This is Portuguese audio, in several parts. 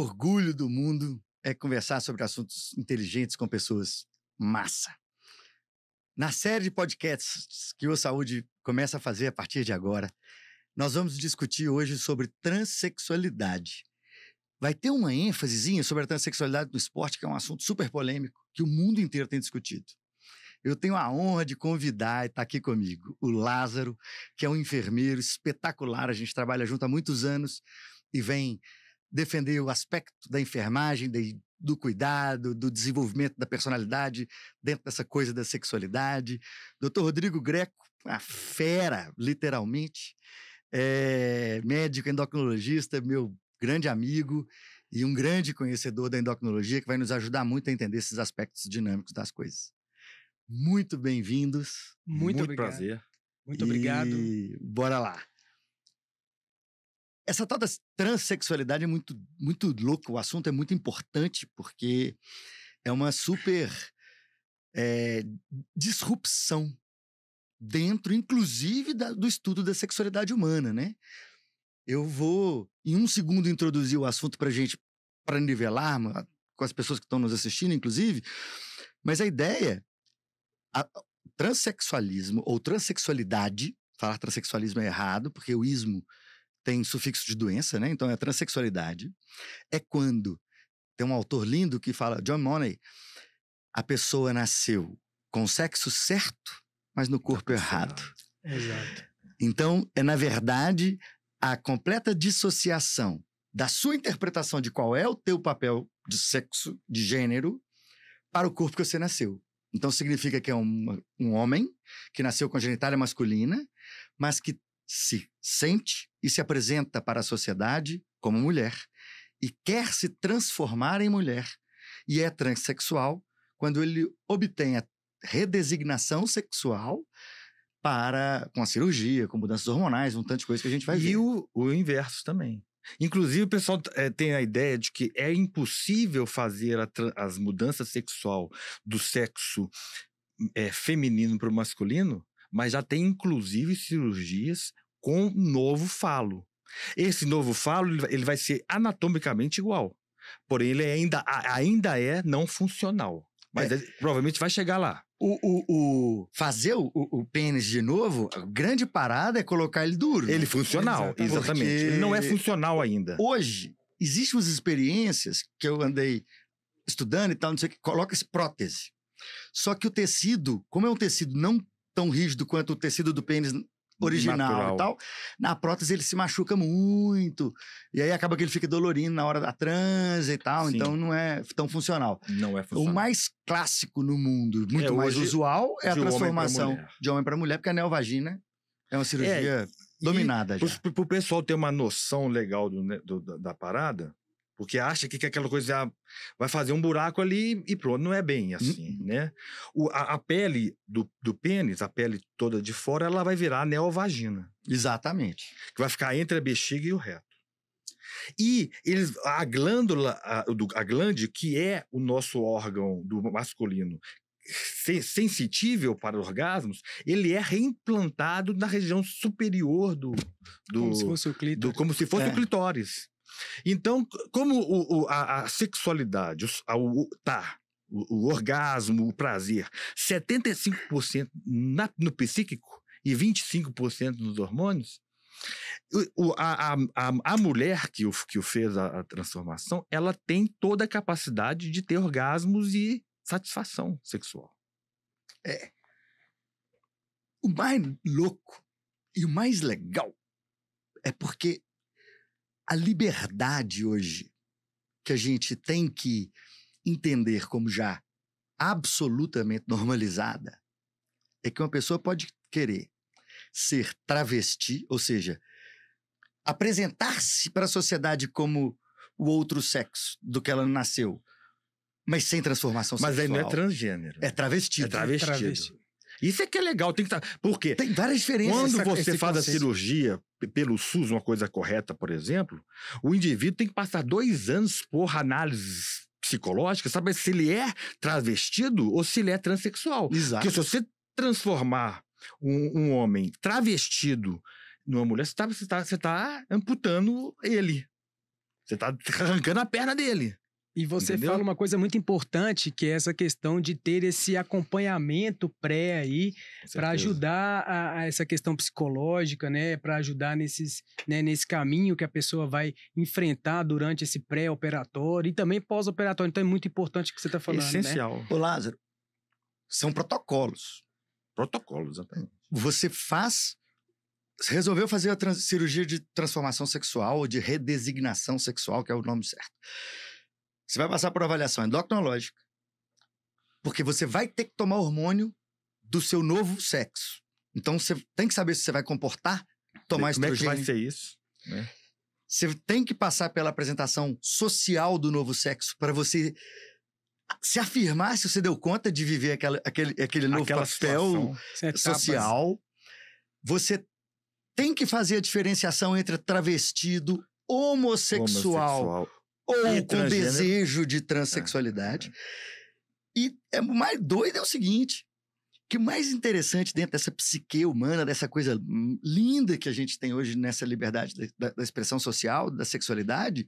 orgulho do mundo é conversar sobre assuntos inteligentes com pessoas massa. Na série de podcasts que o Saúde começa a fazer a partir de agora, nós vamos discutir hoje sobre transexualidade. Vai ter uma ênfasezinha sobre a transexualidade no esporte, que é um assunto super polêmico, que o mundo inteiro tem discutido. Eu tenho a honra de convidar e estar aqui comigo o Lázaro, que é um enfermeiro espetacular. A gente trabalha junto há muitos anos e vem defender o aspecto da enfermagem, do cuidado, do desenvolvimento da personalidade dentro dessa coisa da sexualidade. Dr. Rodrigo Greco, a fera, literalmente, médico endocrinologista, meu grande amigo e um grande conhecedor da endocrinologia que vai nos ajudar muito a entender esses aspectos dinâmicos das coisas. Muito bem-vindos. Muito obrigado. Prazer. Muito obrigado. Bora lá. Essa tal da transexualidade é muito louco. O assunto é muito importante porque é uma super disrupção dentro, inclusive, do estudo da sexualidade humana, né? Eu vou, em um segundo, introduzir o assunto pra gente, para nivelar com as pessoas que estão nos assistindo, inclusive, mas a ideia, transexualismo ou transexualidade, falar transexualismo é errado, porque o ismo tem sufixo de doença, né? Então é transexualidade. É quando, tem um autor lindo que fala, John Money, a pessoa nasceu com o sexo certo, mas no corpo errado. Exato. Então, na verdade, a completa dissociação da sua interpretação de qual é o teu papel de sexo, de gênero, para o corpo que você nasceu. Então, significa que é um homem que nasceu com a genitália masculina, mas que se sente e se apresenta para a sociedade como mulher e quer se transformar em mulher e é transexual quando ele obtém a redesignação sexual com a cirurgia, com mudanças hormonais, um tanto de coisa que a gente vai ver. E o inverso também. Inclusive, o pessoal tem a ideia de que é impossível fazer as mudanças sexual do sexo feminino para o masculino, mas já tem, inclusive, cirurgias com novo falo. Esse novo falo ele vai ser anatomicamente igual, porém ele ainda é não funcional. Mas provavelmente vai chegar lá. Fazer o pênis de novo, a grande parada é colocar ele duro. Ele funcional, exatamente. Ele não é funcional ainda. Hoje, existem umas experiências que eu andei estudando e tal, não sei o que, coloca-se prótese. Só que o tecido, como é um tecido não tão rígido quanto o tecido do pênis original natural. E tal, na prótese ele se machuca muito, e aí acaba que ele fica dolorido na hora da transa e tal. Sim. Então não é tão funcional. Não é funcional. O mais clássico no mundo, muito mais usual, é a transformação de homem para mulher, porque a neovagina é uma cirurgia dominada já. Para o pessoal ter uma noção legal da parada, porque acha que aquela coisa vai fazer um buraco ali e pronto, não é bem assim, né? A pele do pênis, a pele toda de fora, ela vai virar neovagina. Exatamente. Que vai ficar entre a bexiga e o reto. E a glândula, a glande, que é o nosso órgão do masculino, sensitível para orgasmos, ele é reimplantado na região superior como se fosse o clítoris. Como se fosse o clitóris. Então, como a sexualidade, o orgasmo, o prazer, 75% no psíquico e 25% nos hormônios, a mulher que o fez a transformação, ela tem toda a capacidade de ter orgasmos e satisfação sexual. O mais louco e o mais legal é porque a liberdade hoje, que a gente tem que entender como já absolutamente normalizada, é que uma pessoa pode querer ser travesti, ou seja, apresentar-se para a sociedade como o outro sexo do que ela nasceu, mas sem transformação sexual. Mas aí não é transgênero. É travestido. É travestido. Isso é que é legal, tem que estar. Por quê? Tem várias diferenças. Quando você faz a cirurgia pelo SUS, uma coisa correta, por exemplo, o indivíduo tem que passar 2 anos por análises psicológicas, saber se ele é travestido ou se ele é transexual. Exato. Porque se você transformar um homem travestido numa mulher, você está amputando ele. Você tá arrancando a perna dele. E você Entendeu? fala uma coisa muito importante, que é essa questão de ter esse acompanhamento pré aí, para ajudar a essa questão psicológica, né? Para ajudar nesse caminho que a pessoa vai enfrentar durante esse pré-operatório e também pós-operatório. Então é muito importante o que você está falando, Essencial. né? Ô, Lázaro, são protocolos. Protocolos, exatamente. Você resolveu fazer a cirurgia de transformação sexual ou de redesignação sexual, que é o nome certo. Você vai passar por avaliação endocrinológica, porque você vai ter que tomar hormônio do seu novo sexo. Então, você tem que saber se você vai comportar, tomar estrogênio. Como é que vai ser isso? Né? Você tem que passar pela apresentação social do novo sexo para você se afirmar se você deu conta de viver aquele novo papel social. Você tem que fazer a diferenciação entre travestido, homossexual. Ou com desejo de transexualidade. E o mais doido é o seguinte, que o mais interessante dentro dessa psique humana, dessa coisa linda que a gente tem hoje nessa liberdade da expressão social, da sexualidade,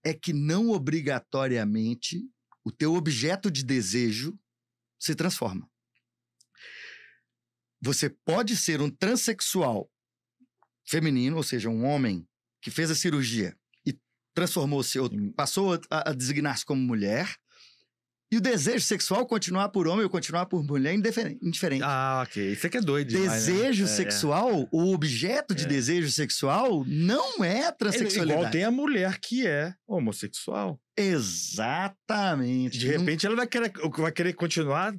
é que não obrigatoriamente o teu objeto de desejo se transforma. Você pode ser um transexual feminino, ou seja, um homem que fez a cirurgia transformou-se, passou a designar-se como mulher, e o desejo sexual continuar por homem ou continuar por mulher indiferente. Ah, ok. Isso aqui é doido demais, desejo sexual, o objeto de desejo sexual não é a transexualidade. Igual tem a mulher que é homossexual. Exatamente. De repente ela vai querer continuar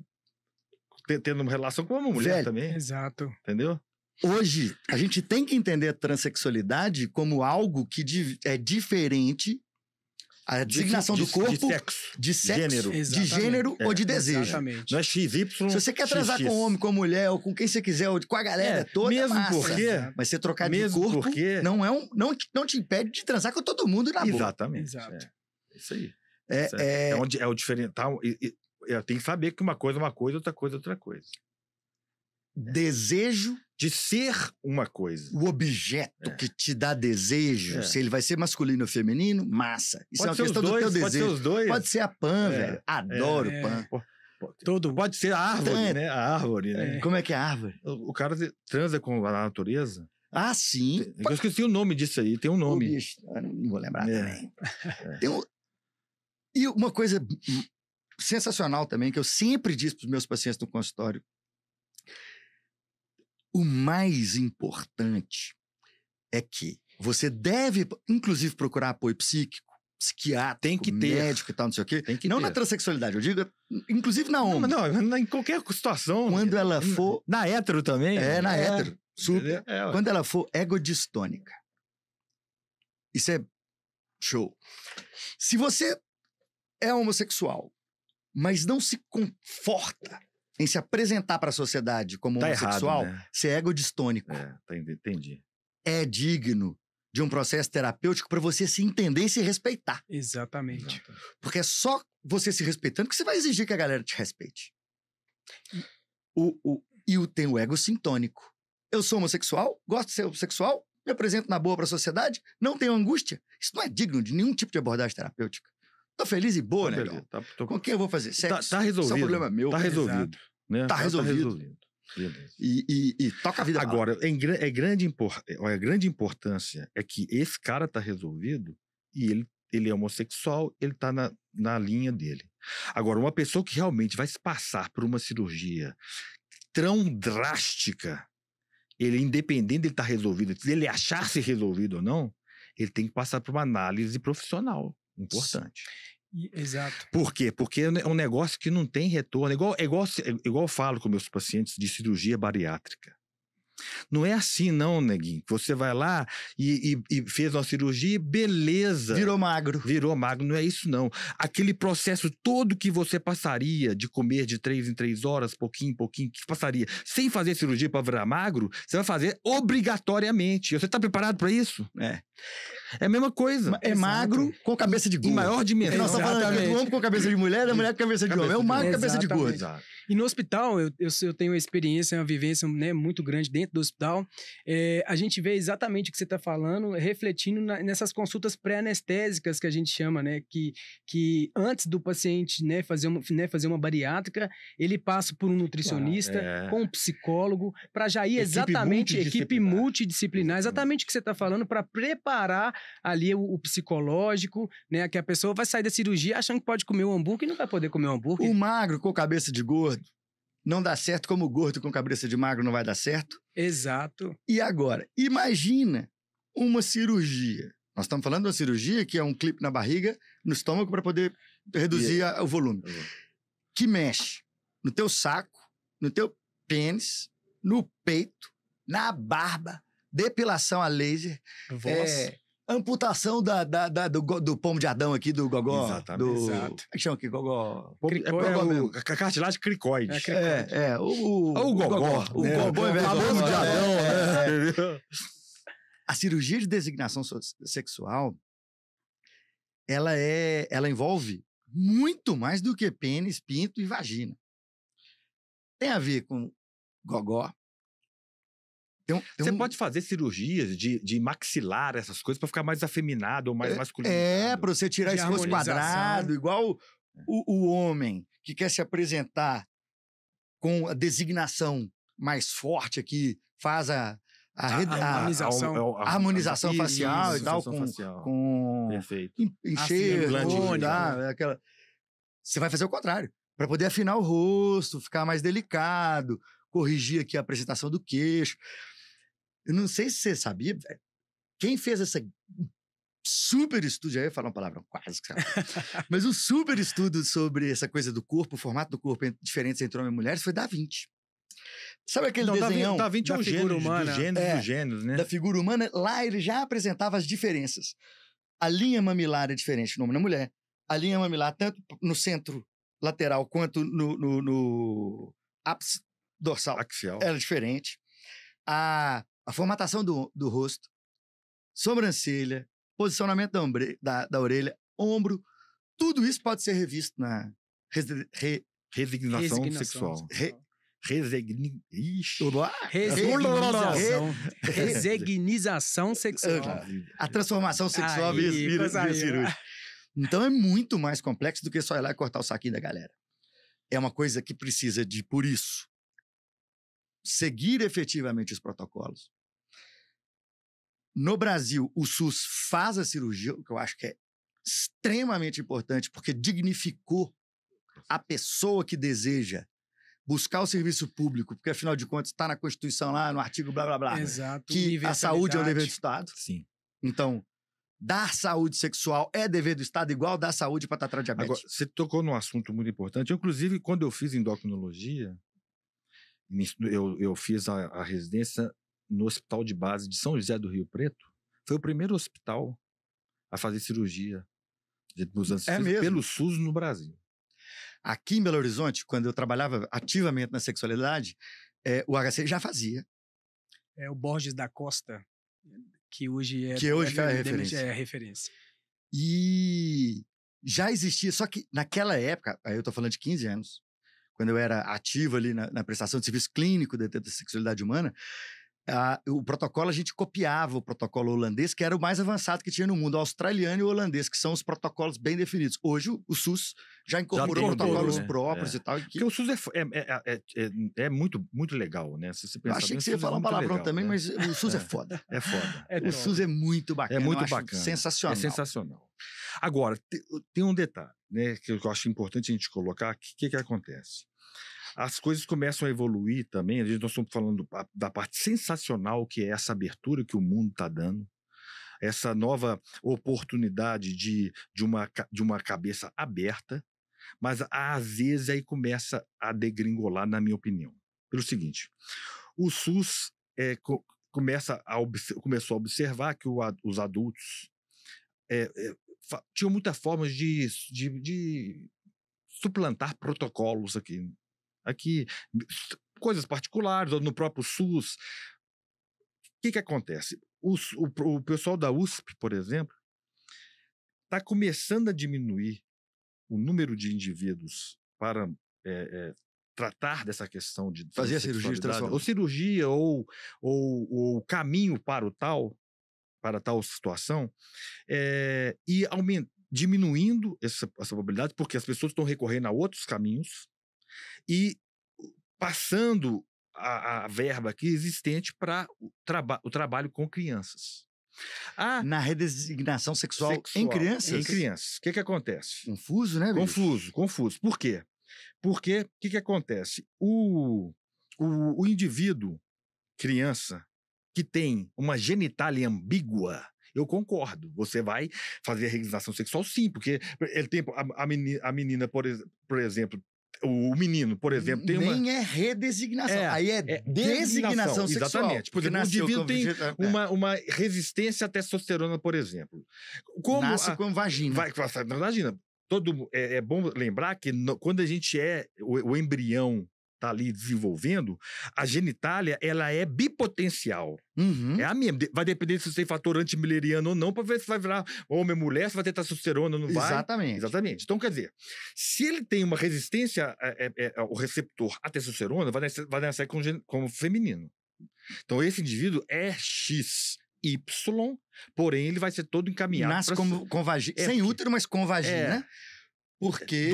tendo uma relação com uma mulher também. Exato. Entendeu? Hoje, a gente tem que entender a transexualidade como algo que é diferente a designação do corpo, de sexo, de gênero ou de desejo. Exatamente. Não é XY. Se você quer transar com homem, com mulher, ou com quem você quiser, ou com a galera toda, mesmo massa. porque, mas você trocar de corpo não te impede de transar com todo mundo na boa. Exatamente. Exato. Isso aí. É o diferental. Eu tenho que saber que uma coisa é uma coisa, outra coisa é outra coisa. Desejo de ser uma coisa. O objeto que te dá desejo, se ele vai ser masculino ou feminino, massa. Isso é uma questão do teu desejo. Pode ser os dois. Pode ser a Pan, velho. Adoro Pan. Pode ser a árvore, né? A árvore, né? Como é que é a árvore? O cara transa com a natureza. Ah, sim. Eu esqueci o nome disso aí, tem um nome. Bicho, eu não vou lembrar também. E uma coisa sensacional também, que eu sempre disse para os meus pacientes no consultório, o mais importante é que você deve, inclusive, procurar apoio psíquico, psiquiátrico, tem que ter. Médico e tal, não sei o quê. Tem que não ter. Na transexualidade, eu digo, inclusive na homem. Não, em qualquer situação. Quando ela for... Na hétero também. Na hétero. Super. Quando ela for egodistônica. Isso é show. Se você é homossexual, mas não se conforta em se apresentar para a sociedade como homossexual, errado, né? Você é egodistônico. Entendi. É digno de um processo terapêutico para você se entender e se respeitar. Exatamente. Porque é só você se respeitando que você vai exigir que a galera te respeite. Tem o ego sintônico. Eu sou homossexual, gosto de ser homossexual, me apresento na boa para a sociedade, não tenho angústia. Isso não é digno de nenhum tipo de abordagem terapêutica. Tô feliz e boa, né? Com quem eu vou fazer sexo? Tá resolvido. Isso é um problema meu. Tá resolvido. Né? Tá resolvido. E toca a vida. Agora, a grande importância é que esse cara tá resolvido e ele é homossexual, ele tá na linha dele. Agora, uma pessoa que realmente vai se passar por uma cirurgia tão drástica, ele, independente de ele estar resolvido, se ele achar-se resolvido ou não, ele tem que passar por uma análise profissional importante. Exato. Por quê? Porque é um negócio que não tem retorno. Igual eu falo com meus pacientes de cirurgia bariátrica. Não é assim não, neguinho. Você vai lá e fez uma cirurgia, beleza. Virou magro. Não é isso não. Aquele processo todo que você passaria de comer de 3 em 3 horas, pouquinho em pouquinho, que passaria sem fazer cirurgia para virar magro, você vai fazer obrigatoriamente. Você está preparado para isso? É a mesma coisa. É magro com cabeça de gordo. Em maior dimensão. Nós estamos falando do homem com cabeça de mulher, da mulher com cabeça de homem. É o magro com cabeça de gordo. E no hospital, eu tenho uma experiência, uma vivência, né, muito grande dentro do hospital. A gente vê exatamente o que você está falando, refletindo nessas consultas pré-anestésicas que a gente chama, né? Que antes do paciente, né, fazer uma bariátrica, ele passa por um nutricionista, com um psicólogo, para já ir exatamente, equipe multidisciplinar, exatamente o que você está falando, para preparar ali o psicológico, né? Que a pessoa vai sair da cirurgia achando que pode comer um hambúrguer e não vai poder comer um hambúrguer. O magro com cabeça de gordo não dá certo, como o gordo com cabeça de magro não vai dar certo. Exato. E agora, imagina uma cirurgia. Nós estamos falando de uma cirurgia que é um clipe na barriga, no estômago, para poder reduzir o volume. Que mexe no teu saco, no teu pênis, no peito, na barba, depilação a laser, amputação do pomo de Adão aqui, do gogó. Exatamente. Como é que chama aqui? Gogó. A cartilagem cricoide. O gogó. O gogó é pomo de Adão. A cirurgia de designação sexual, ela envolve muito mais do que pênis, pinto e vagina. Tem a ver com gogó. Você pode fazer cirurgias de maxilar, essas coisas, para ficar mais afeminado ou mais masculinizado. Para você tirar esse rosto quadrado, igual o homem que quer se apresentar com a designação mais forte aqui, faz a harmonização facial e tal, com enxerto, aquela. Você vai fazer o contrário, para poder afinar o rosto, ficar mais delicado, corrigir aqui a apresentação do queixo. Eu não sei se você sabia, velho, quem fez essa super estudo, já ia falar uma palavra quase, mas um super estudo sobre essa coisa do corpo, o formato do corpo diferentes entre homens e mulheres, foi Da Vinci. Sabe aquele desenhão? Da Vinci é um gênero humana. Dos gêneros, né? Da figura humana. Lá ele já apresentava as diferenças. A linha mamilar é diferente no homem e na mulher. A linha mamilar, tanto no centro lateral quanto no ápice dorsal, axial, era diferente. A formatação do rosto, sobrancelha, posicionamento da orelha, ombro, tudo isso pode ser revisto na resignação sexual. Resignização sexual. A transformação sexual via cirúrgica. Então é muito mais complexo do que só ir lá e cortar o saquinho da galera. É uma coisa que precisa de, por isso, seguir efetivamente os protocolos. No Brasil, o SUS faz a cirurgia, o que eu acho que é extremamente importante, porque dignificou a pessoa que deseja buscar o serviço público, porque, afinal de contas, está na Constituição lá, no artigo blá, blá, blá, exato, que a saúde é um dever do Estado. Sim. Então, dar saúde sexual é dever do Estado, igual dar saúde para tratar diabetes. Agora, você tocou num assunto muito importante. Inclusive, quando eu fiz endocrinologia, eu fiz a residência no Hospital de Base de São José do Rio Preto. Foi o primeiro hospital a fazer cirurgia de mudança pelo SUS no Brasil. Aqui em Belo Horizonte, quando eu trabalhava ativamente na sexualidade, o HC já fazia. É o Borges da Costa, que hoje é a referência. E já existia, só que naquela época, aí eu tô falando de 15 anos, quando eu era ativo ali na prestação de serviço clínico da sexualidade humana, o protocolo, a gente copiava o protocolo holandês, que era o mais avançado que tinha no mundo, o australiano e o holandês, que são os protocolos bem definidos. Hoje, o SUS já incorporou protocolos próprios e tal. Porque o SUS é muito, muito legal, né? Se você pensar, eu achei que você ia falar um palavrão legal, também, né? Mas o SUS é foda. É foda. O SUS é muito bacana. É muito bacana. Sensacional. É sensacional. Agora, tem um detalhe, né, que eu acho importante a gente colocar. O que acontece? As coisas começam a evoluir também. Nós estamos falando da parte sensacional que é essa abertura que o mundo está dando, essa nova oportunidade de uma cabeça aberta, mas às vezes aí começa a degringolar, na minha opinião. Pelo seguinte, o SUS começou a observar que os adultos tinham muitas formas de suplantar protocolos aqui, coisas particulares, ou no próprio SUS. O que acontece? O pessoal da USP, por exemplo, está começando a diminuir o número de indivíduos para tratar dessa questão de fazer a cirurgia de transformação. Ou cirurgia, ou caminho para tal situação, e diminuindo essa probabilidade, porque as pessoas estão recorrendo a outros caminhos e passando a verba aqui existente para o trabalho com crianças. Na redesignação sexual em crianças? Em crianças. O que acontece? Confuso, né, bicho? Confuso. Por quê? Porque o que acontece? O indivíduo, criança, que tem uma genitália ambígua, eu concordo. Você vai fazer a redesignação sexual, sim, porque ele tem a menina, por exemplo, o menino, por exemplo, tem uma... Nem é redesignação. Aí é designação sexual. Exatamente. Por exemplo, o indivíduo tem uma resistência à testosterona, por exemplo. Nasce com vagina. Vai com a vagina. É bom lembrar que quando a gente o embrião está ali desenvolvendo, a genitália, ela é bipotencial. É a mesma. Vai depender se você tem fator antimileriano ou não, para ver se vai virar homem ou mulher, se vai ter testosterona ou não vai. Exatamente. Então, quer dizer, se ele tem uma resistência ao receptor à testosterona, vai nascer como feminino. Então, esse indivíduo é XY, porém, ele vai ser todo encaminhado. Nasce com vagina. Sem útero, mas com vagina. Porque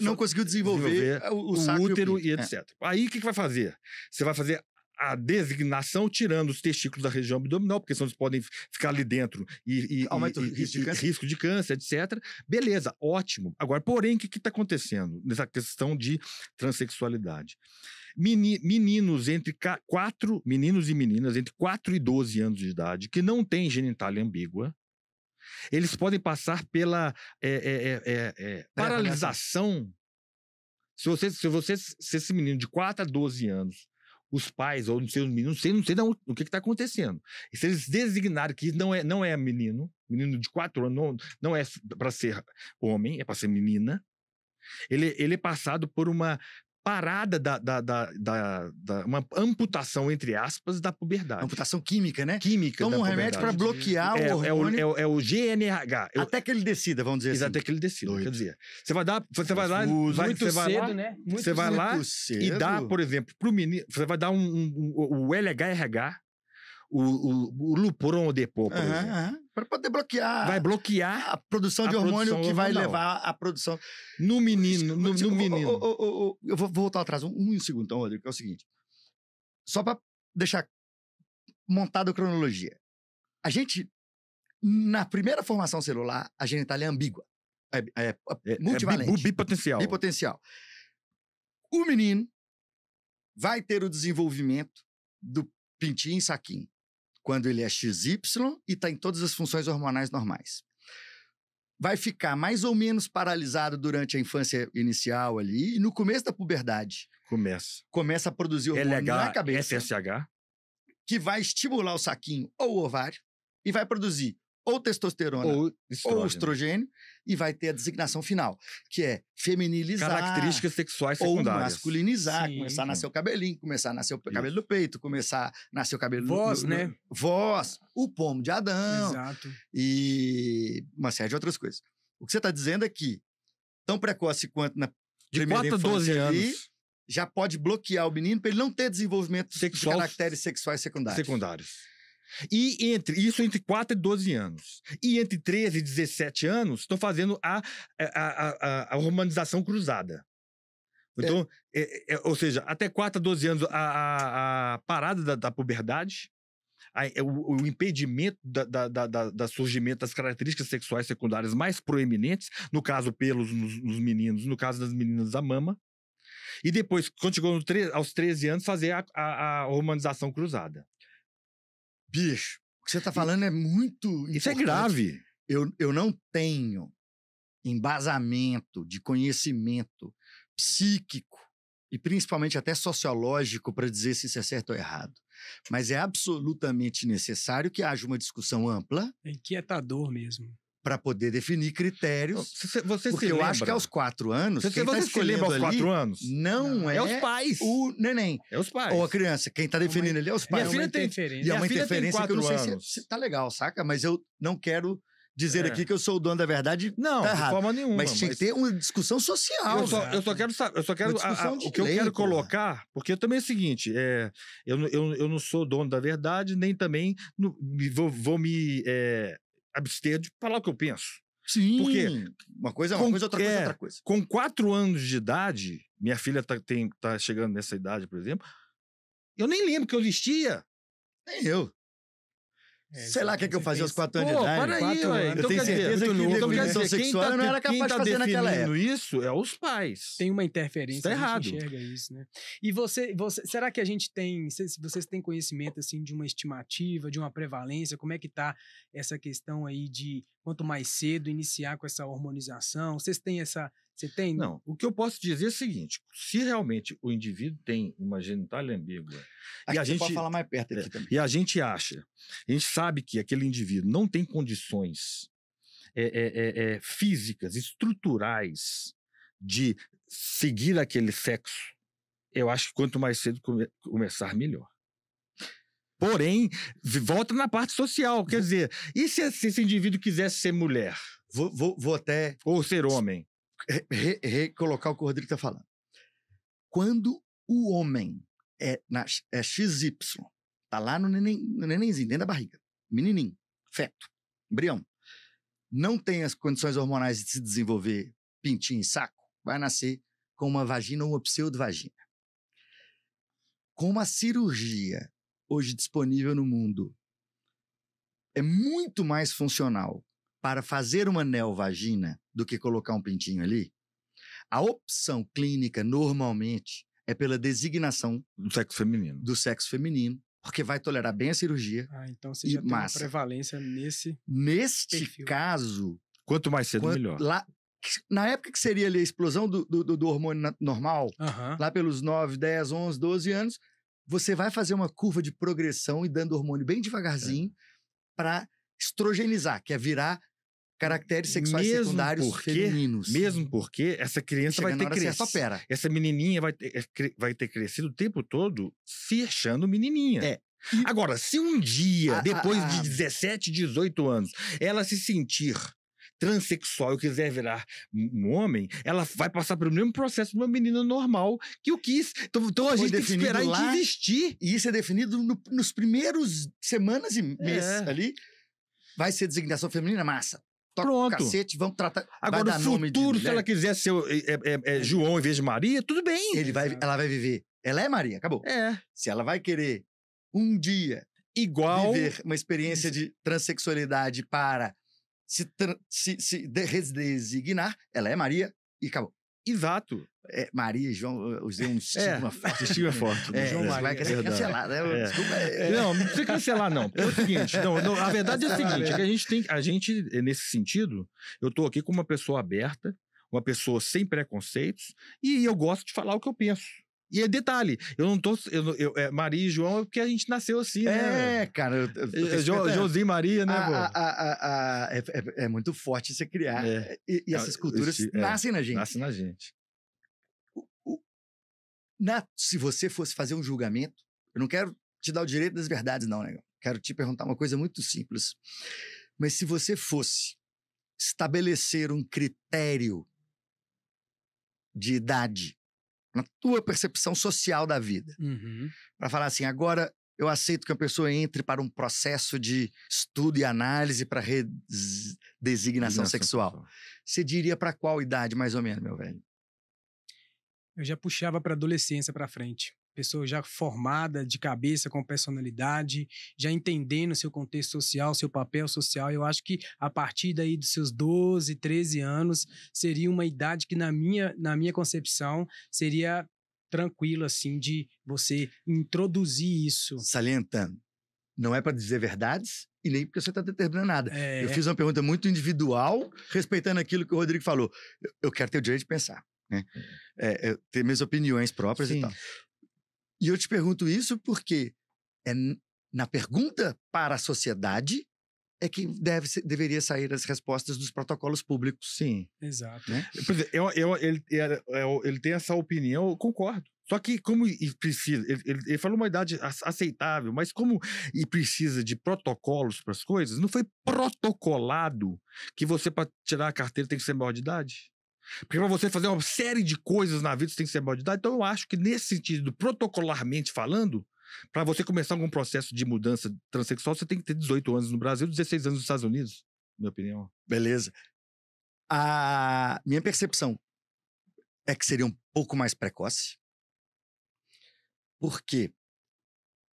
não conseguiu desenvolver o útero e etc. Aí o que vai fazer? Você vai fazer a designação tirando os testículos da região abdominal, porque senão eles podem ficar ali dentro e aumenta o risco de câncer, etc. Beleza, ótimo. Agora, porém, o que está acontecendo nessa questão de transexualidade? Meninos e meninas entre 4 e 12 anos de idade que não têm genitália ambígua, eles podem passar pela paralisação. Se esse menino de 4 a 12 anos, os pais ou seus meninos, não sei o que está acontecendo. E se eles designarem que não é menino de 4 anos, não é para ser homem, é para ser menina, ele é passado por uma parada uma amputação, entre aspas, da puberdade. Amputação química, né? Química. Toma um remédio para bloquear o hormônio. É o GNRH. Até que ele decida, vamos dizer assim. Até que ele decida. Doido. Quer dizer, você vai lá... Muito cedo, né? Você vai lá e dá, por exemplo, para o menino... Você vai dar o LHRH, o Luprodepo, por exemplo. Para poder bloquear. Vai bloquear a produção de hormônio que vai levar à produção. No menino. Eu vou voltar atrás um segundo, então, Rodrigo, que é o seguinte. Só para deixar montada a cronologia. A gente, na primeira formação celular, a genitália é ambígua. É multivalente. Bipotencial. O menino vai ter o desenvolvimento do pintinho e saquinho quando ele é XY e está em todas as funções hormonais normais. Vai ficar mais ou menos paralisado durante a infância inicial ali, e no começo da puberdade começa a produzir hormônio na cabeça, FSH, que vai estimular o saquinho ou o ovário e vai produzir ou testosterona ou estrogênio, e vai ter a designação final, que é feminilizar, características sexuais secundárias, ou masculinizar, começar a nascer o cabelinho, começar a nascer o cabelo do peito, começar a nascer o cabelo né? Voz, o pomo de Adão. Exato. E uma série de outras coisas. O que você está dizendo é que, tão precoce quanto na de 4 a 12 anos, ali, já pode bloquear o menino para ele não ter desenvolvimento sexual, de caracteres sexuais secundários. E entre 4 e 12 anos. E entre 13 e 17 anos, estão fazendo a hormonização cruzada. Então, ou seja, até 4 a 12 anos, a parada da puberdade, o impedimento da surgimento das características sexuais secundárias mais proeminentes, no caso, pelos nos meninos, no caso das meninas, a mama. E depois, quando chegou aos 13 anos, fazer a hormonização cruzada. Bicho, o que você está falando é muito importante. Isso é grave. Eu não tenho embasamento de conhecimento psíquico e principalmente até sociológico para dizer se isso é certo ou errado. Mas é absolutamente necessário que haja uma discussão ampla. É inquietador mesmo. Para poder definir critérios. Você porque eu acho que aos 4 anos. Você se lembra aos 4 anos? Não é. É os pais. O neném. É os pais. Ou a criança. Quem está definindo ali é os pais. Minha filha tem interferência. E é uma interferência que eu não sei se tá legal, saca? Mas eu não quero dizer aqui que eu sou o dono da verdade. Não, tá de errado. forma nenhuma. Mas tinha que ter uma discussão social. Eu só quero saber, o que eu quero colocar, porque também é o seguinte, eu não sou dono da verdade, nem também vou me abster de falar o que eu penso. Sim. Porque uma coisa é uma coisa, outra coisa é outra coisa. Com 4 anos de idade, minha filha tá chegando nessa idade, por exemplo, eu nem lembro que eu existia. Nem eu. Sei lá o que eu fazia aos 4 anos de idade. Para aí, ué. Eu tenho certeza que definição sexual eu não era capaz de fazer naquela época. Isso é os pais. Tem uma interferência, tá errado. A gente enxerga isso, né? E será que a gente tem, vocês têm conhecimento, assim, de uma estimativa, de uma prevalência? Como é que tá essa questão aí de quanto mais cedo iniciar com essa hormonização? Vocês têm essa... Você tem? Não, o que eu posso dizer é o seguinte, se realmente o indivíduo tem uma genitália ambígua... E a gente pode falar mais perto aqui também. E a gente sabe que aquele indivíduo não tem condições físicas, estruturais de seguir aquele sexo. Eu acho que quanto mais cedo começar, melhor. Porém, volta na parte social, quer dizer, e se esse indivíduo quisesse ser mulher? Vou até... Ou ser homem? Recolocar o que o Rodrigo está falando. Quando o homem é XY, tá lá no nenenzinho, dentro da barriga, menininho, feto, embrião, não tem as condições hormonais de se desenvolver pintinho e saco, vai nascer com uma vagina ou uma pseudovagina. Com uma cirurgia hoje disponível no mundo, é muito mais funcional para fazer uma neovagina do que colocar um pintinho ali. A opção clínica, normalmente, é pela designação do sexo feminino, porque vai tolerar bem a cirurgia. Então você já tem uma prevalência neste perfil. Caso... Quanto mais cedo, melhor. Na época que seria ali a explosão do hormônio normal, lá pelos 9, 10, 11, 12 anos, você vai fazer uma curva de progressão e dando hormônio bem devagarzinho para estrogenizar, que é virar caracteres sexuais secundários femininos. Mesmo porque essa criança vai ter crescido. Essa menininha vai ter crescido o tempo todo se achando menininha. Agora, se um dia, depois de 17, 18 anos, ela se sentir transexual e quiser virar um homem, ela vai passar pelo mesmo processo de uma menina normal que o quis. Então a gente tem que esperar a gente existir. E isso é definido nos primeiros semanas e meses ali. Vai ser designação feminina, massa. Toca o cacete, vamos tratar. Agora, no futuro, se ela quiser ser João em vez de Maria, tudo bem. Ela vai viver. Ela é Maria, acabou. Se ela vai querer um dia viver uma experiência de transexualidade para se designar, ela é Maria e acabou. Exato. Maria e João, eu usei um estigma forte. Estigma forte. João Maria. Vai ser cancelado, né? Desculpa. Não precisa cancelar, não. É o seguinte, a verdade é o seguinte, que a gente, nesse sentido, eu tô aqui como uma pessoa aberta, uma pessoa sem preconceitos, e eu gosto de falar o que eu penso. E é detalhe, eu não tô... Maria e João é porque a gente nasceu assim, né? Cara. Josi e Maria, né, é muito forte você criar. E essas culturas nascem na gente. Nascem na gente. Se você fosse fazer um julgamento, eu não quero te dar o direito das verdades, não, né? Quero te perguntar uma coisa muito simples. Mas se você fosse estabelecer um critério de idade na tua percepção social da vida, para falar assim, agora eu aceito que a pessoa entre para um processo de estudo e análise para redesignação sexual. Você diria para qual idade, mais ou menos, meu velho? Eu já puxava para adolescência para frente. Pessoa já formada de cabeça, com personalidade, já entendendo seu contexto social, seu papel social. Eu acho que a partir daí dos seus 12, 13 anos, seria uma idade que na minha concepção seria tranquilo, assim, de você introduzir isso. Salientando, não é para dizer verdades e nem porque você está determinando nada. Eu fiz uma pergunta muito individual, respeitando aquilo que o Rodrigo falou. Eu quero ter o direito de pensar, né? Ter minhas opiniões próprias e tal. E eu te pergunto isso porque na pergunta para a sociedade é que deveria sair as respostas dos protocolos públicos. Sim. Exato. Né? Por exemplo, ele tem essa opinião, eu concordo. Só que como precisa, ele falou uma idade aceitável, mas como e precisa de protocolos para as coisas, não foi protocolado que você, para tirar a carteira, tem que ser maior de idade. Porque para você fazer uma série de coisas na vida, você tem que ser maior de idade. Então eu acho que nesse sentido, protocolarmente falando, para você começar algum processo de mudança transexual, você tem que ter 18 anos no Brasil, 16 anos nos Estados Unidos, na minha opinião. Beleza. A minha percepção é que seria um pouco mais precoce. Porque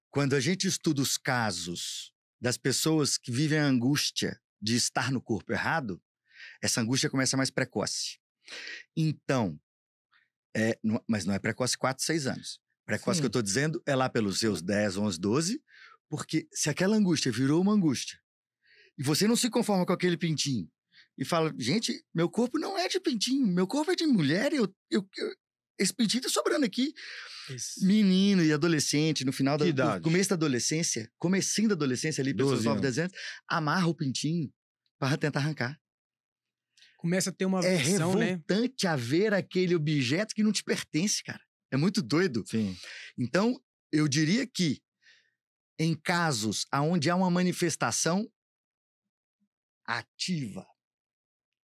quando a gente estuda os casos das pessoas que vivem a angústia de estar no corpo errado, essa angústia começa mais precoce. Então, mas não é precoce 4, 6 anos. Precoce Sim. que eu estou dizendo é lá pelos seus 10, 11, 12, porque se aquela angústia virou uma angústia e você não se conforma com aquele pintinho e fala, gente, meu corpo não é de pintinho, meu corpo é de mulher, esse pintinho tá sobrando aqui. Isso. Menino e adolescente, no final idade? começo da adolescência, comecinho da adolescência ali, pessoas 12 9, anos. 10 anos, amarra o pintinho para tentar arrancar. Começa a ter uma É visão, né? revoltante a ver aquele objeto que não te pertence, cara. É muito doido. Sim. Então, eu diria que em casos onde há uma manifestação ativa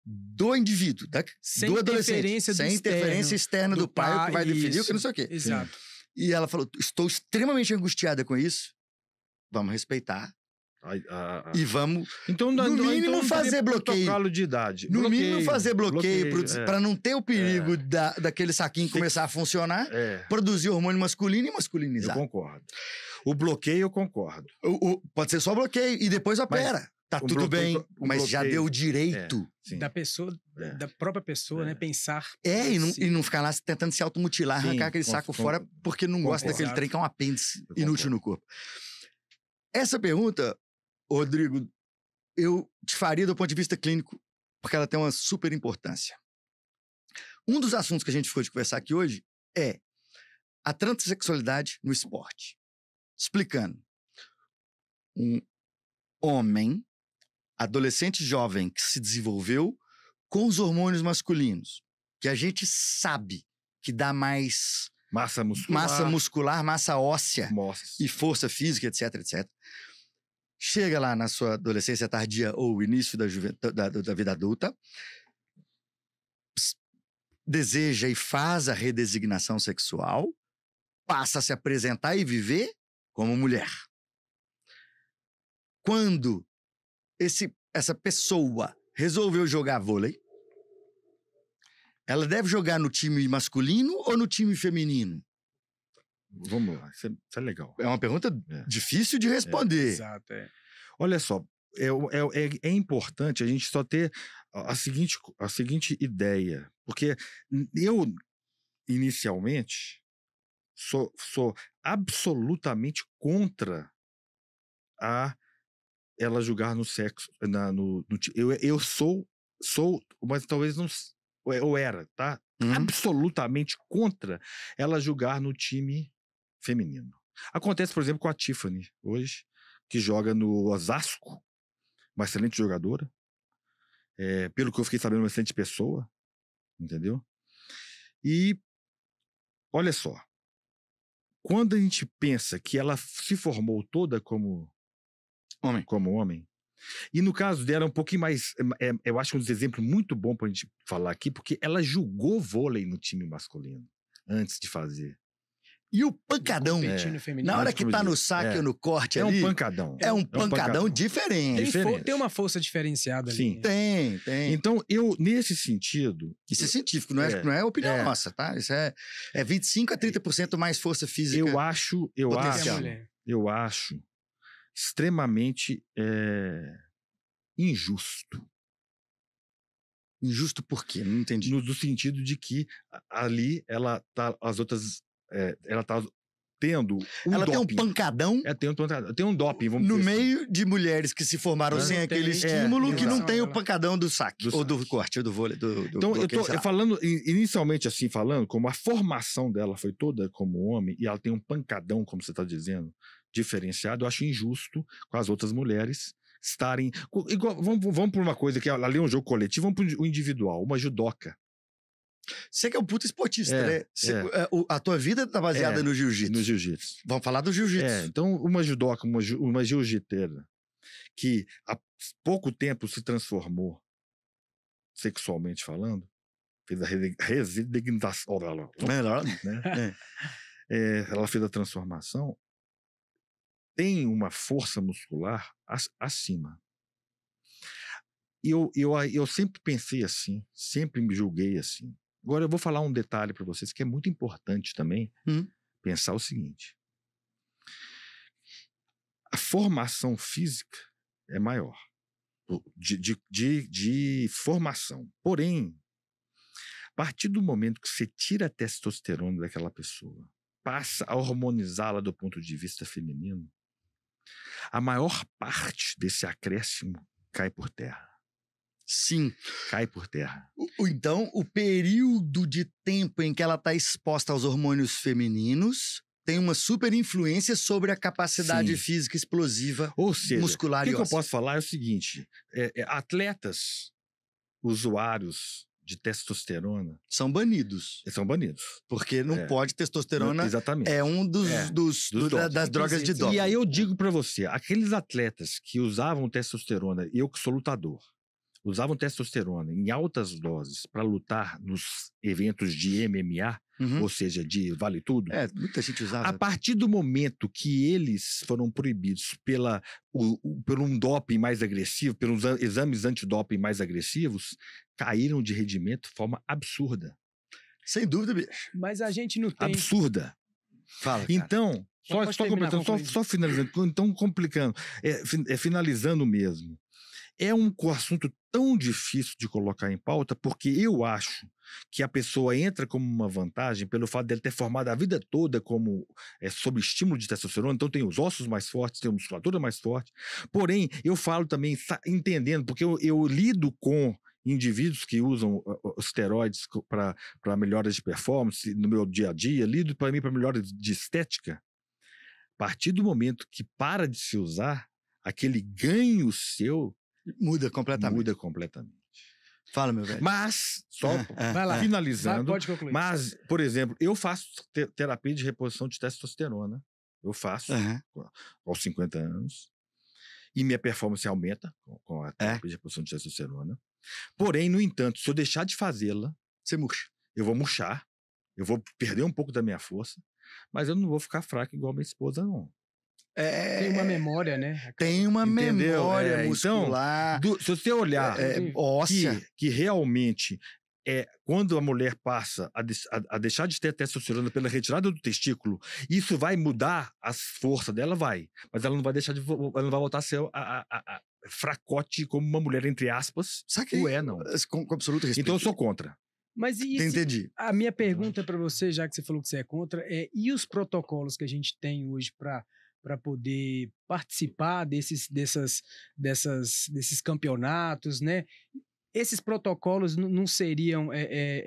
do indivíduo, Sem do adolescente, interferência do sem interferência externa do pai, o que vai definir, o que não sei o quê. Exato. E ela falou, estou extremamente angustiada com isso, vamos respeitar e vamos, Então, no mínimo, então fazer bloqueio. protocolo de idade. no mínimo, fazer bloqueio é. para não ter o perigo daquele saquinho Sim. começar a funcionar, É, produzir hormônio masculino e eu masculinizar. concordo. O bloqueio, eu concordo. Pode ser só bloqueio e depois opera. Tá um tudo bloqueio- bem, um mas já bloqueio- deu o direito. Sim. Da pessoa, É. da própria pessoa, né? Pensar. E não ficar lá tentando se automutilar, Sim, arrancar aquele saco fora porque não gosta concordo. daquele trem que é um apêndice Eu inútil no corpo. Essa pergunta, Rodrigo, eu te faria do ponto de vista clínico, porque ela tem uma super importância. Um dos assuntos que a gente ficou de conversar aqui hoje é a transexualidade no esporte. Explicando. Um homem, adolescente jovem que se desenvolveu com os hormônios masculinos, que a gente sabe que dá mais Massa muscular. massa óssea Mostra. e força física, etc, etc. Chega lá na sua adolescência tardia ou início da vida adulta, deseja e faz a redesignação sexual, passa a se apresentar e viver como mulher. Quando essa pessoa resolveu jogar vôlei, ela deve jogar no time masculino ou no time feminino? Vamos lá, isso é legal. É uma pergunta difícil de responder. Exato, é. Olha só, é importante a gente só ter a seguinte ideia, porque eu, inicialmente, sou absolutamente contra ela julgar no sexo, eu sou, mas talvez não, eu era, tá? Absolutamente contra ela julgar no time feminino. Acontece, por exemplo, com a Tiffany, hoje, que joga no Osasco, uma excelente jogadora, pelo que eu fiquei sabendo, uma excelente pessoa, entendeu? E, olha só, quando a gente pensa que ela se formou toda como homem, e no caso dela é um pouquinho mais, eu acho um exemplo muito bom pra gente falar aqui, porque ela jogou vôlei no time masculino, antes de fazer. E o pancadão, Competindo feminino. na hora que tá no saque ou no corte ali, um pancadão. é um pancadão diferente. Tem uma força diferenciada ali. Sim. Tem. Então, eu, nesse sentido... Isso é científico, não é opinião nossa, tá? Isso é 25 a 30% mais força física. Eu acho extremamente injusto. Injusto por quê? Não entendi. No sentido de que ali ela tá, as outras... ela tá tendo ela doping. tem um pancadão tem um doping, vamos no dizer assim. meio de mulheres que se formaram sem aquele estímulo, que não tem o pancadão do saque, ou do corte, ou do vôlei. Então, eu tô falando, inicialmente assim, como a formação dela foi toda como homem, e ela tem um pancadão, como você está dizendo, diferenciado, eu acho injusto com as outras mulheres estarem... Igual, vamos por uma coisa, que ali é um jogo coletivo, vamos para o individual, uma judoca. Você que é um puta esportista, né? A tua vida tá baseada no jiu-jitsu. No jiu-jitsu. Vamos falar do jiu-jitsu. Então, uma judoca, uma jiu-jiteira, que há pouco tempo se transformou, sexualmente falando, fez a resignação dela, né? Ela fez a transformação, tem uma força muscular acima. E eu sempre pensei assim, sempre me julguei assim. Agora eu vou falar um detalhe para vocês que é muito importante também, pensar o seguinte. A formação física é maior, de formação. Porém, a partir do momento que você tira a testosterona daquela pessoa, passa a hormonizá-la do ponto de vista feminino, a maior parte desse acréscimo cai por terra. Sim. Cai por terra. Então, o período de tempo em que ela está exposta aos hormônios femininos tem uma super influência sobre a capacidade física explosiva, ou seja, muscular e óssea. O que eu posso falar é o seguinte, atletas, usuários de testosterona... São banidos. São banidos. Porque não pode, testosterona exatamente. É um das drogas de doping. E aí eu digo para você, aqueles atletas que usavam testosterona, eu que sou lutador, usavam testosterona em altas doses para lutar nos eventos de MMA, ou seja, de vale tudo. Muita gente usava. A partir do momento que eles foram proibidos por um doping mais agressivo, pelos exames antidoping mais agressivos, caíram de rendimento de forma absurda. Sem dúvida, bicho. Mas a gente não tem... Absurda. Fala, cara. Então, só finalizando, então complicando, finalizando mesmo. É um assunto tão difícil de colocar em pauta, porque eu acho que a pessoa entra como uma vantagem pelo fato dele ter formado a vida toda como sob estímulo de testosterona, então tem os ossos mais fortes, tem a musculatura mais forte. Porém, eu falo também entendendo, porque eu lido com indivíduos que usam esteroides para melhoras de performance no meu dia a dia, lido para mim para melhoras de estética. A partir do momento que para de se usar, aquele ganho seu muda completamente. Muda completamente. Fala, meu velho. Mas, só vai lá. finalizando, pode concluir. Mas, por exemplo, eu faço terapia de reposição de testosterona. Eu faço aos 50 anos. E minha performance aumenta com a terapia de reposição de testosterona. Porém, no entanto, se eu deixar de fazê-la, você murcha. Eu vou murchar. Eu vou perder um pouco da minha força. Mas eu não vou ficar fraco igual minha esposa, não. Tem uma memória, né? Tem uma memória muscular. Então, se você olhar óssea, que realmente quando a mulher passa a deixar de ter testosterona pela retirada do testículo, isso vai mudar a força dela, mas ela não vai deixar ela não vai voltar a ser a fracote como uma mulher, entre aspas. Saquei. Não. Com absoluto respeito. Então eu sou contra. Mas entendi. A minha pergunta para você, já que você falou que você é contra, e os protocolos que a gente tem hoje para poder participar desses campeonatos, né? Esses protocolos não seriam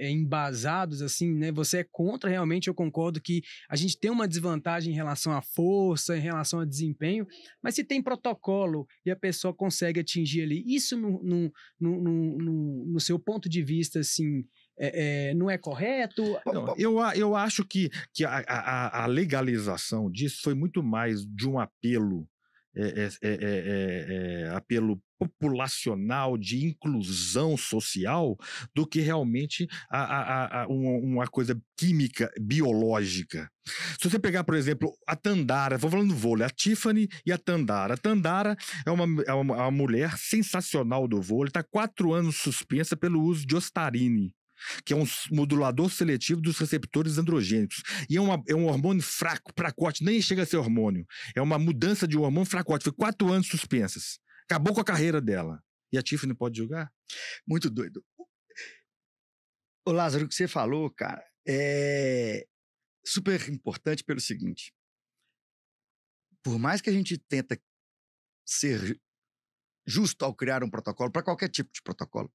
embasados, assim, né? Você é contra, realmente, eu concordo que a gente tem uma desvantagem em relação à força, em relação ao desempenho, mas se tem protocolo e a pessoa consegue atingir ali, isso no seu ponto de vista, assim, não é correto? Não, eu acho que a legalização disso foi muito mais de um apelo apelo populacional de inclusão social do que realmente uma coisa química, biológica. Se você pegar, por exemplo, a Tandara, vou falando do vôlei, a Tiffany e a Tandara. A Tandara é uma mulher sensacional do vôlei, está 4 anos suspensa pelo uso de Ostarine, que é um modulador seletivo dos receptores androgênicos. E é um hormônio fracote, nem chega a ser hormônio. É uma mudança de um hormônio fracote. Foi 4 anos suspensas. Acabou com a carreira dela. E a Tiffany pode jogar? Muito doido. Ô Lázaro, o que você falou, cara, é super importante pelo seguinte. Por mais que a gente tenta ser justo ao criar um protocolo, para qualquer tipo de protocolo,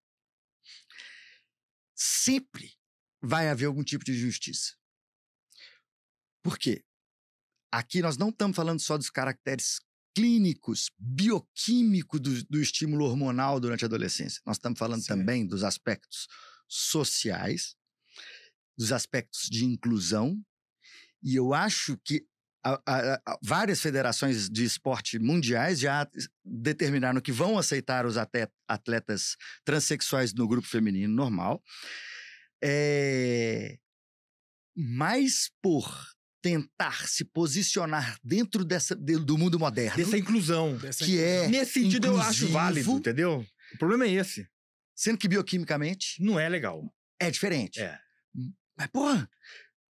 sempre vai haver algum tipo de injustiça. Por quê? Aqui nós não estamos falando só dos caracteres clínicos, bioquímicos do estímulo hormonal durante a adolescência. Nós estamos falando também dos aspectos sociais, dos aspectos de inclusão, e eu acho que várias federações de esporte mundiais já determinaram que vão aceitar os atletas transexuais no grupo feminino normal, mas por tentar se posicionar dentro do mundo moderno. Dessa inclusão. Nesse sentido eu acho válido, entendeu? O problema é esse. Sendo que bioquimicamente... Não é legal. É diferente. É. Mas, porra,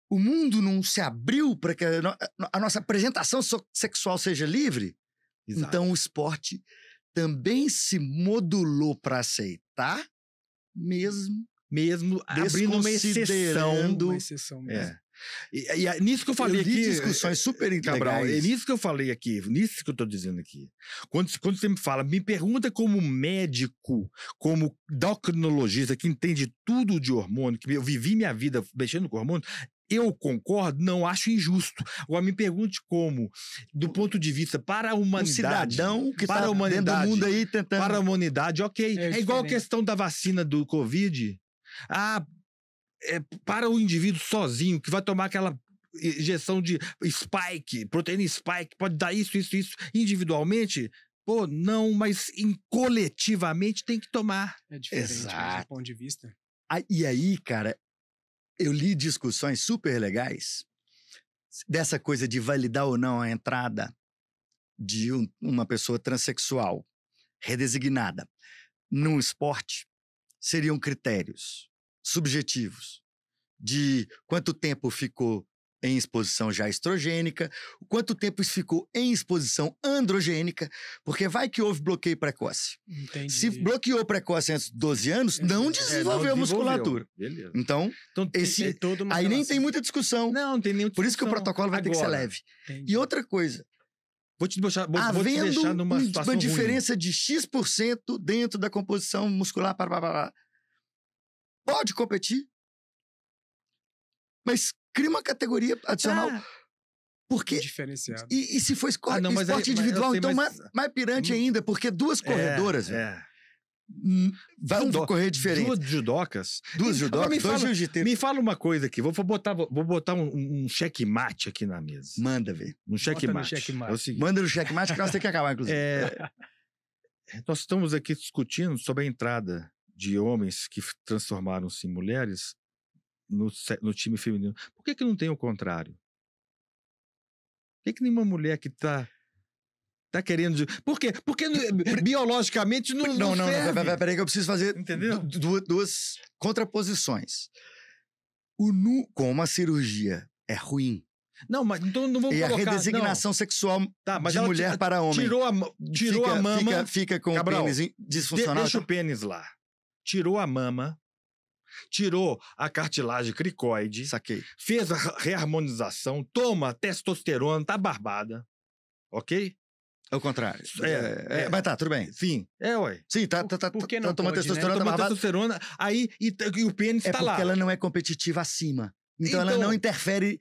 o mundo não se abriu para que a nossa apresentação sexual seja livre? Exato. Então o esporte também se modulou para aceitar, mesmo abrindo uma exceção. Uma exceção mesmo. E nisso que eu falei aqui... discussões super Cabral, legais. é nisso que eu falei aqui, nisso que eu tô dizendo aqui. Quando você me fala, me pergunta como médico, como endocrinologista, que entende tudo de hormônio, que eu vivi minha vida mexendo com hormônio, eu concordo, não acho injusto. Agora me pergunte como, do ponto de vista para a humanidade... Um cidadão que está dentro do mundo aí tentando... Para a humanidade, ok. É igual a questão da vacina do Covid. Para o indivíduo sozinho, que vai tomar aquela injeção de spike, proteína spike, pode dar isso, individualmente, pô, não, mas coletivamente tem que tomar. É diferente do ponto de vista. E aí, cara, eu li discussões super legais dessa coisa de validar ou não a entrada de uma pessoa transexual redesignada num esporte. Seriam critérios subjetivos de quanto tempo ficou em exposição já estrogênica, quanto tempo ficou em exposição androgênica, porque vai que houve bloqueio precoce. Entendi. Se bloqueou precoce antes de 12 anos, não desenvolveu musculatura. Beleza. Então aí nem tem muita discussão. Não tem nenhuma discussão. Por isso que o protocolo vai ter que ser leve. Entendi. E outra coisa, vou te deixar numa situação uma diferença ruim. de X% dentro da composição muscular, pode competir, mas cria uma categoria adicional. Porque diferenciado. E se for esporte individual, então mais pirante ainda, porque duas corredoras vão correr diferente. Duas judocas. Dois jiu-jiteiros. Me fala uma coisa aqui, vou botar um checkmate aqui na mesa. Manda ver. Um checkmate. É o seguinte, manda no checkmate que nós temos que acabar, inclusive. Nós estamos aqui discutindo sobre a entrada de homens que transformaram-se em mulheres no time feminino. Por que não tem o contrário? Por que nenhuma mulher que tá querendo... Por quê? Porque biologicamente não serve. Peraí que eu preciso fazer duas contraposições. Com uma cirurgia é ruim. Não, mas então não vamos colocar... a redesignação sexual de mulher para homem. Tirou a mama... Fica com Cabral, o pênis disfuncional. Deixa o pênis lá. Tirou a mama, tirou a cartilagem cricoide, saquei. Fez a reharmonização, toma testosterona, tá barbada, ok? É o contrário. Mas tá, tudo bem. Sim, ué. Sim, tá tomando testosterona, tá testosterona, aí e o pênis tá lá. É porque ela não é competitiva acima. Então ela não interfere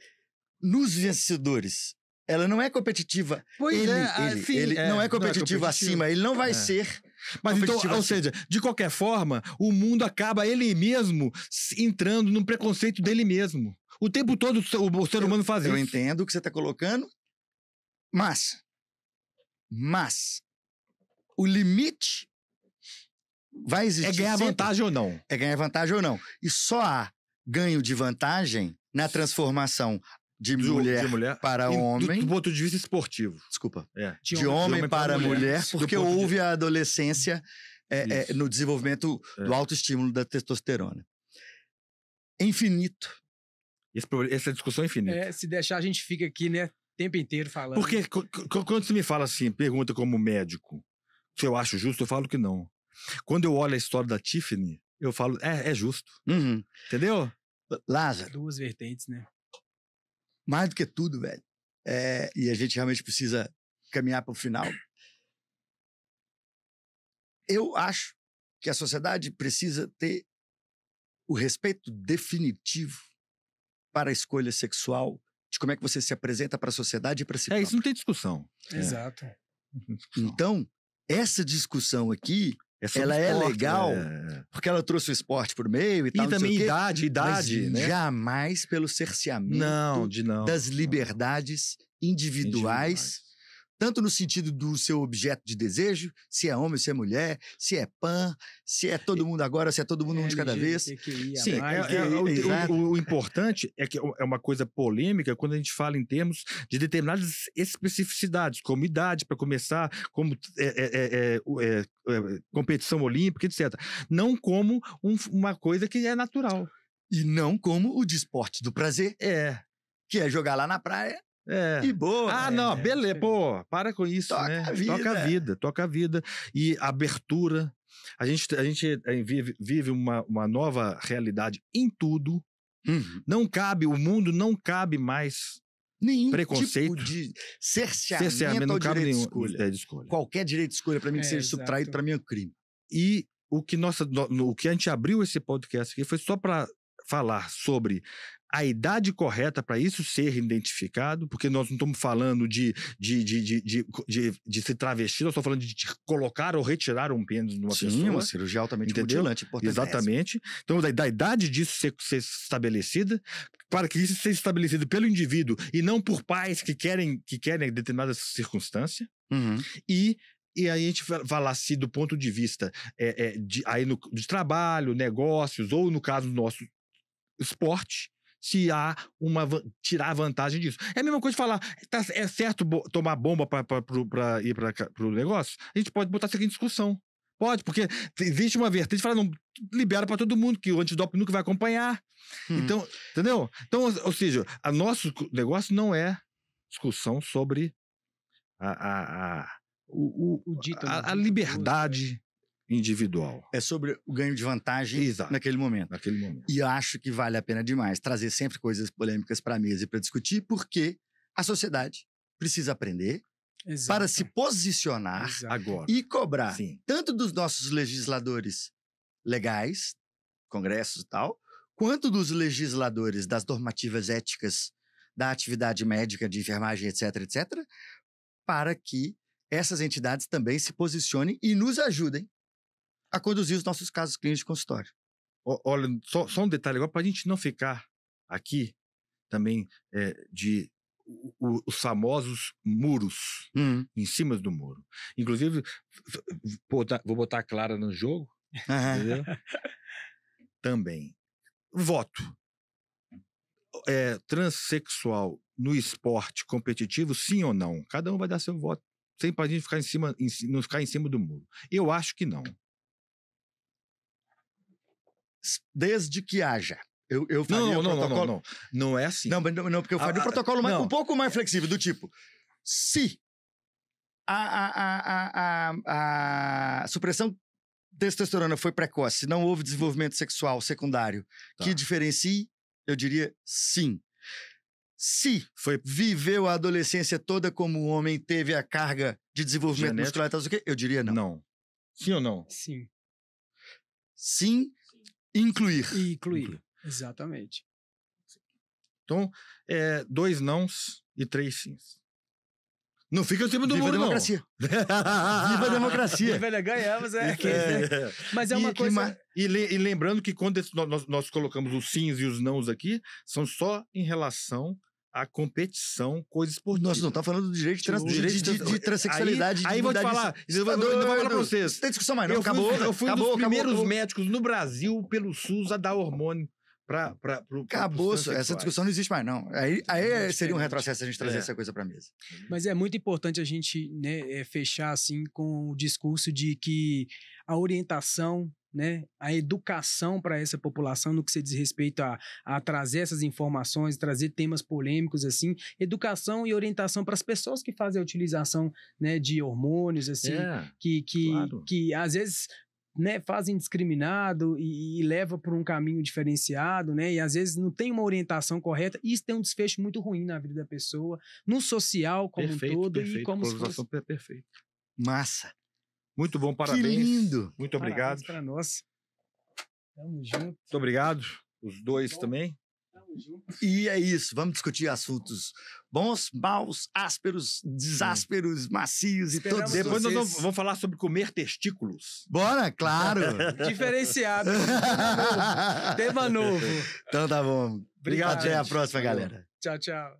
nos vencedores. Ela não é competitiva. Ele não é competitivo acima, ele não vai ser. Mas então, ou seja, de qualquer forma, o mundo acaba ele mesmo entrando no preconceito dele mesmo. O tempo todo o ser humano faz isso. Eu entendo o que você está colocando, mas o limite vai existir. É ganhar vantagem ou não. É ganhar vantagem ou não. E só há ganho de vantagem na transformação de mulher para homem. Do ponto de vista esportivo. Desculpa. De homem para mulher, porque houve a adolescência no desenvolvimento do autoestímulo da testosterona. É infinito. Essa discussão é infinita. Se deixar, a gente fica aqui, né, o tempo inteiro falando. Porque quando você me fala assim, pergunta como médico, se eu acho justo, eu falo que não. Quando eu olho a história da Tiffany, eu falo, é justo. Uhum. Entendeu? Lázaro. Duas vertentes, né? Mais do que tudo, velho. E a gente realmente precisa caminhar para o final. Eu acho que a sociedade precisa ter o respeito definitivo para a escolha sexual, de como é que você se apresenta para a sociedade e para si próprio. Isso não tem discussão. Exato. Então, essa discussão aqui sobre ela esporte, é legal porque ela trouxe o esporte por meio e tal. E também idade, mas né? jamais pelo cerceamento das liberdades individuais, tanto no sentido do seu objeto de desejo, se é homem, se é mulher, se é pan, se é todo mundo agora, se é todo mundo um de cada vez. Sim, o importante é que é uma coisa polêmica quando a gente fala em termos de determinadas especificidades, como idade, para começar, como competição olímpica, etc. Não como uma coisa que é natural. E não como o desporto do prazer, que é jogar lá na praia. E boa. Não, beleza, pô, para com isso, toca né? Toca a vida. E abertura. A gente vive uma nova realidade em tudo. Não cabe, o mundo não cabe mais nenhum preconceito. Tipo de cerceamento ao direito de escolha. Qualquer direito de escolha, para mim, que seja subtraído, para mim é um crime. E o que a gente abriu esse podcast aqui foi só para falar sobre a idade correta para isso ser identificado, porque nós não estamos falando de se travestir, nós estamos falando de colocar ou retirar um pênis numa pessoa. Sim, uma cirurgia altamente mutilante. Exatamente. Então, da idade disso ser estabelecida, para que isso seja estabelecido pelo indivíduo e não por pais que querem determinada circunstância. E aí a gente falar se do ponto de vista de trabalho, negócios, ou no caso do nosso esporte, se há tirar vantagem disso. É a mesma coisa de falar, é certo tomar bomba para ir para o negócio? A gente pode botar isso aqui em discussão. Pode, porque existe uma vertente que fala, não, libera para todo mundo, que o antidoping nunca vai acompanhar. Então, entendeu? Então, ou seja, nosso negócio não é discussão sobre a liberdade individual. É sobre o ganho de vantagem naquele momento. E acho que vale a pena demais trazer sempre coisas polêmicas para a mesa e para discutir, porque a sociedade precisa aprender para se posicionar agora e cobrar tanto dos nossos legisladores legais, congressos e tal, quanto dos legisladores das normativas éticas da atividade médica, de enfermagem, etc., etc., para que essas entidades também se posicionem e nos ajudem a conduzir os nossos casos clínicos de consultório. Olha, só um detalhe agora, para a gente não ficar aqui também os famosos muros em cima do muro. Inclusive, vou botar a Clara no jogo, entendeu? Também. Voto. Transsexual no esporte competitivo, sim ou não? Cada um vai dar seu voto, sem para a gente não ficar em cima do muro. Eu acho que não. Desde que haja. Eu faria protocolo... Não é assim. Não, porque eu faria o protocolo um pouco mais flexível, do tipo, se a supressão de testosterona foi precoce, não houve desenvolvimento sexual secundário que diferencie, eu diria sim. Se viveu a adolescência toda como homem, teve a carga de desenvolvimento muscular e tal, eu diria não. Não. Sim ou não? Sim. Sim. Incluir. Exatamente. Então, 2 nãos e 3 sims. Não fica em cima do muro, não. Viva a democracia. Ganhamos, Mas é uma coisa... E lembrando que quando nós colocamos os sims e os nãos aqui, são só em relação à competição, coisa esportiva. Nós não estamos falando do direito de transexualidade. Aí vou te falar, eu vou falar pra vocês. Não tem discussão mais, não. Eu fui um dos primeiros médicos no Brasil, pelo SUS, a dar hormônio acabou, essa discussão não existe mais, não. Aí seria um retrocesso a gente trazer essa coisa pra mesa. Mas é muito importante a gente fechar assim com o discurso de que a orientação, a educação para essa população no que se diz respeito a trazer essas informações, trazer temas polêmicos assim, educação e orientação para as pessoas que fazem a utilização de hormônios assim, que às vezes fazem indiscriminado e leva por um caminho diferenciado, e às vezes não tem uma orientação correta, e isso tem um desfecho muito ruim na vida da pessoa, no social como um todo, e como se fosse... Perfeito. Massa. Muito bom, parabéns. Que lindo. Muito obrigado. Para nós. Tamo junto. Muito obrigado. Os dois também. Tamo E é isso, vamos discutir assuntos bons, maus, ásperos, desásperos, macios e Esperamos todos Depois vocês. nós vamos falar sobre comer testículos. Bora, claro! Diferenciado. Tema novo. Então tá bom. Obrigado, Até a gente. próxima, Valeu. galera. Tchau, tchau.